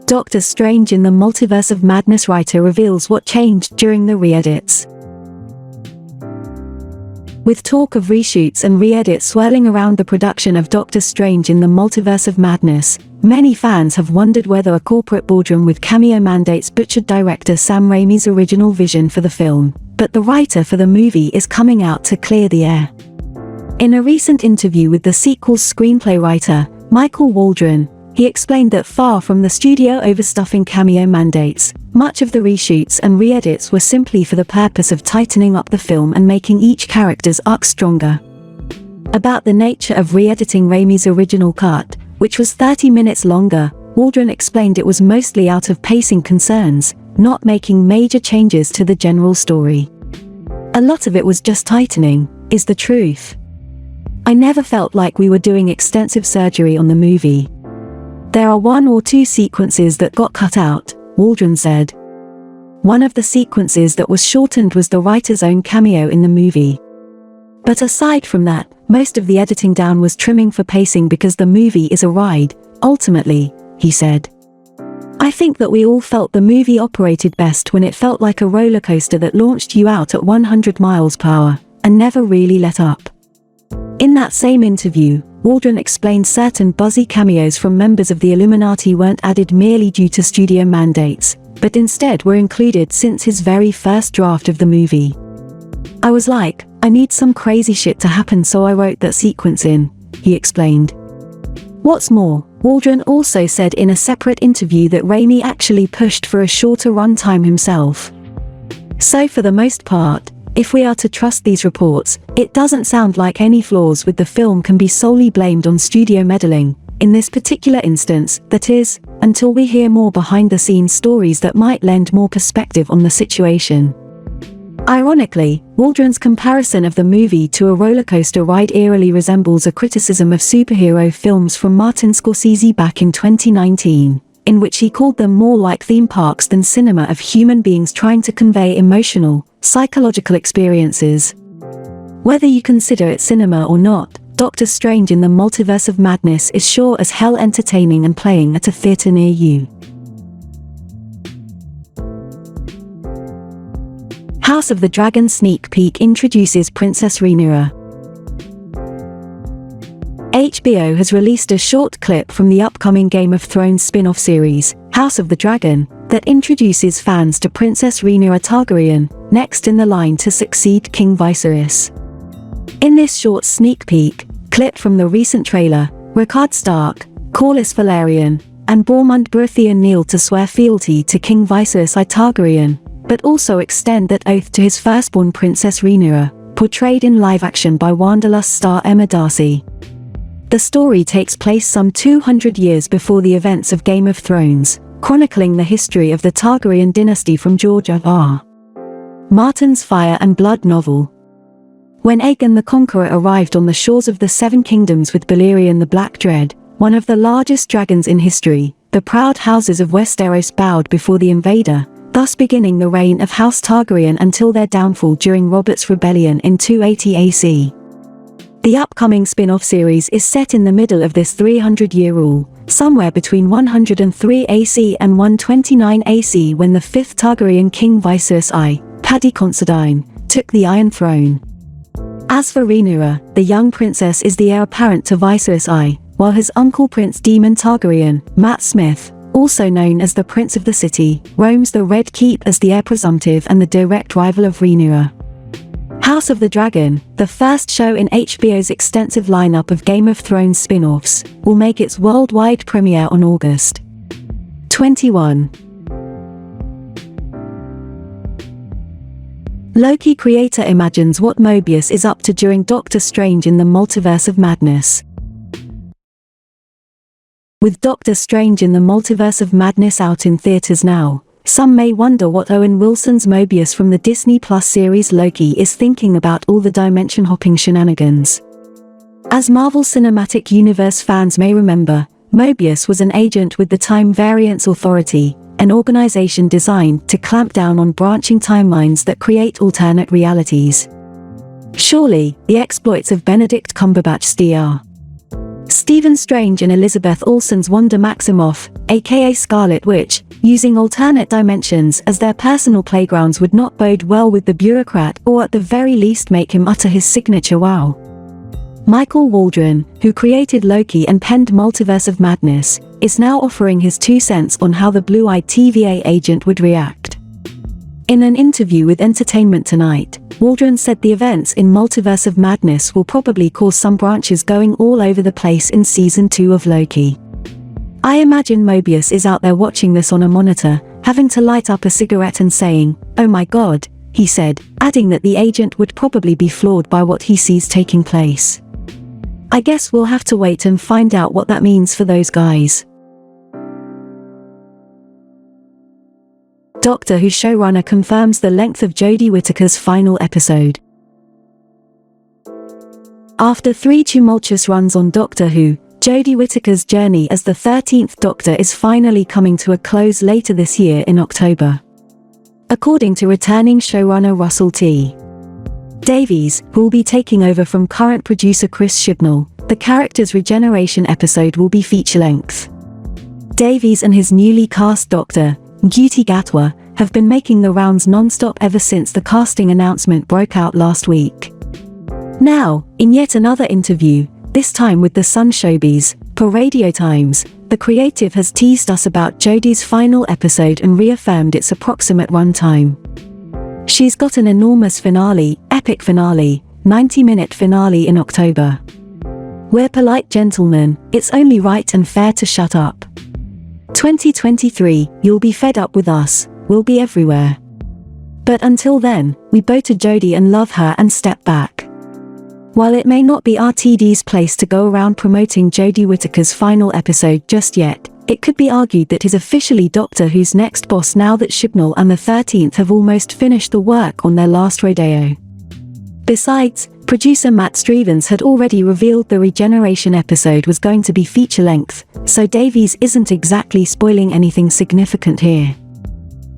Doctor Strange in the Multiverse of Madness writer reveals what changed during the re-edits. With talk of reshoots and re-edits swirling around the production of Doctor Strange in the Multiverse of Madness, many fans have wondered whether a corporate boardroom with cameo mandates butchered director Sam Raimi's original vision for the film, but the writer for the movie is coming out to clear the air. In a recent interview with the sequel's screenplay writer, Michael Waldron, he explained that far from the studio overstuffing cameo mandates, much of the reshoots and re-edits were simply for the purpose of tightening up the film and making each character's arc stronger. About the nature of re-editing Raimi's original cut, which was 30 minutes longer, Waldron explained it was mostly out of pacing concerns, not making major changes to the general story. A lot of it was just tightening, is the truth. I never felt like we were doing extensive surgery on the movie. There are 1 or 2 sequences that got cut out, Waldron said. One of the sequences that was shortened was the writer's own cameo in the movie. But aside from that, most of the editing down was trimming for pacing because the movie is a ride, ultimately, he said. I think that we all felt the movie operated best when it felt like a roller coaster that launched you out at 100 miles per hour, and never really let up. In that same interview, Waldron explained certain buzzy cameos from members of the Illuminati weren't added merely due to studio mandates, but instead were included since his very first draft of the movie. I was like, I need some crazy shit to happen, so I wrote that sequence in, he explained. What's more, Waldron also said in a separate interview that Raimi actually pushed for a shorter runtime himself. So for the most part, if we are to trust these reports, it doesn't sound like any flaws with the film can be solely blamed on studio meddling, in this particular instance, that is, until we hear more behind-the-scenes stories that might lend more perspective on the situation. Ironically, Waldron's comparison of the movie to a roller coaster ride eerily resembles a criticism of superhero films from Martin Scorsese back in 2019, in which he called them more like theme parks than cinema of human beings trying to convey emotional, psychological experiences. Whether you consider it cinema or not, Doctor Strange in the Multiverse of Madness is sure as hell entertaining and playing at a theater near you. House of the Dragon sneak peek introduces Princess Rhaenyra. HBO has released a short clip from the upcoming Game of Thrones spin-off series, House of the Dragon, that introduces fans to Princess Rhaenyra Targaryen, next in the line to succeed King Viserys. In this short sneak peek, clip from the recent trailer, Rickard Stark, Corlys Velaryon, and Bormund Baratheon kneel to swear fealty to King Viserys I Targaryen, but also extend that oath to his firstborn Princess Rhaenyra, portrayed in live-action by Wanderlust star Emma Darcy. The story takes place some 200 years before the events of Game of Thrones, chronicling the history of the Targaryen dynasty from George R.R. Martin's Fire and Blood novel. When Aegon the Conqueror arrived on the shores of the Seven Kingdoms with Balerion the Black Dread, one of the largest dragons in history, the proud houses of Westeros bowed before the invader, thus beginning the reign of House Targaryen until their downfall during Robert's Rebellion in 280 AC. The upcoming spin-off series is set in the middle of this 300-year rule, somewhere between 103 AC and 129 AC when the 5th Targaryen king Viserys I, Paddy Considine, took the Iron Throne. As for Rhaenyra, the young princess is the heir apparent to Viserys I, while his uncle Prince Daemon Targaryen, Matt Smith, also known as the Prince of the City, roams the Red Keep as the heir presumptive and the direct rival of Rhaenyra. House of the Dragon, the first show in HBO's extensive lineup of Game of Thrones spin-offs, will make its worldwide premiere on August 21. Loki creator imagines what Mobius is up to during Doctor Strange in the Multiverse of Madness. With Doctor Strange in the Multiverse of Madness out in theaters now, some may wonder what Owen Wilson's Mobius from the Disney Plus series Loki is thinking about all the dimension-hopping shenanigans. As Marvel Cinematic Universe fans may remember, Mobius was an agent with the Time Variance Authority, an organization designed to clamp down on branching timelines that create alternate realities. Surely, the exploits of Benedict Cumberbatch's Dr. Stephen Strange and Elizabeth Olsen's Wanda Maximoff, aka Scarlet Witch, using alternate dimensions as their personal playgrounds would not bode well with the bureaucrat, or at the very least make him utter his signature wow. Michael Waldron, who created Loki and penned Multiverse of Madness, is now offering his 2 cents on how the blue-eyed TVA agent would react. In an interview with Entertainment Tonight, Waldron said the events in Multiverse of Madness will probably cause some branches going all over the place in Season 2 of Loki. I imagine Mobius is out there watching this on a monitor, having to light up a cigarette and saying, "Oh my god," he said, adding that the agent would probably be floored by what he sees taking place. I guess we'll have to wait and find out what that means for those guys. Doctor Who showrunner confirms the length of Jodie Whittaker's final episode. After 3 tumultuous runs on Doctor Who, Jodie Whittaker's journey as the 13th Doctor is finally coming to a close later this year in October. According to returning showrunner Russell T. Davies, who will be taking over from current producer Chris Chibnall, the character's regeneration episode will be feature-length. Davies and his newly cast Doctor, Ncuti Gatwa, have been making the rounds non-stop ever since the casting announcement broke out last week. Now, in yet another interview, this time with the Sun Showbiz, per Radio Times, the creative has teased us about Jodie's final episode and reaffirmed its approximate runtime. She's got an enormous finale, epic finale, 90-minute finale in October. We're polite gentlemen, it's only right and fair to shut up. 2023, you'll be fed up with us, we'll be everywhere. But until then, we bow to Jodie and love her and step back. While it may not be RTD's place to go around promoting Jodie Whittaker's final episode just yet, it could be argued that he's officially Doctor Who's next boss now that Chibnall and the 13th have almost finished the work on their last rodeo. Besides, producer Matt Stevens had already revealed the regeneration episode was going to be feature-length, so Davies isn't exactly spoiling anything significant here.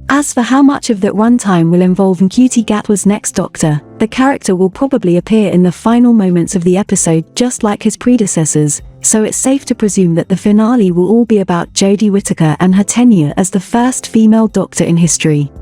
As for how much of that runtime will involve Ncuti Gatwa's next Doctor, the character will probably appear in the final moments of the episode just like his predecessors, so it's safe to presume that the finale will all be about Jodie Whittaker and her tenure as the first female Doctor in history.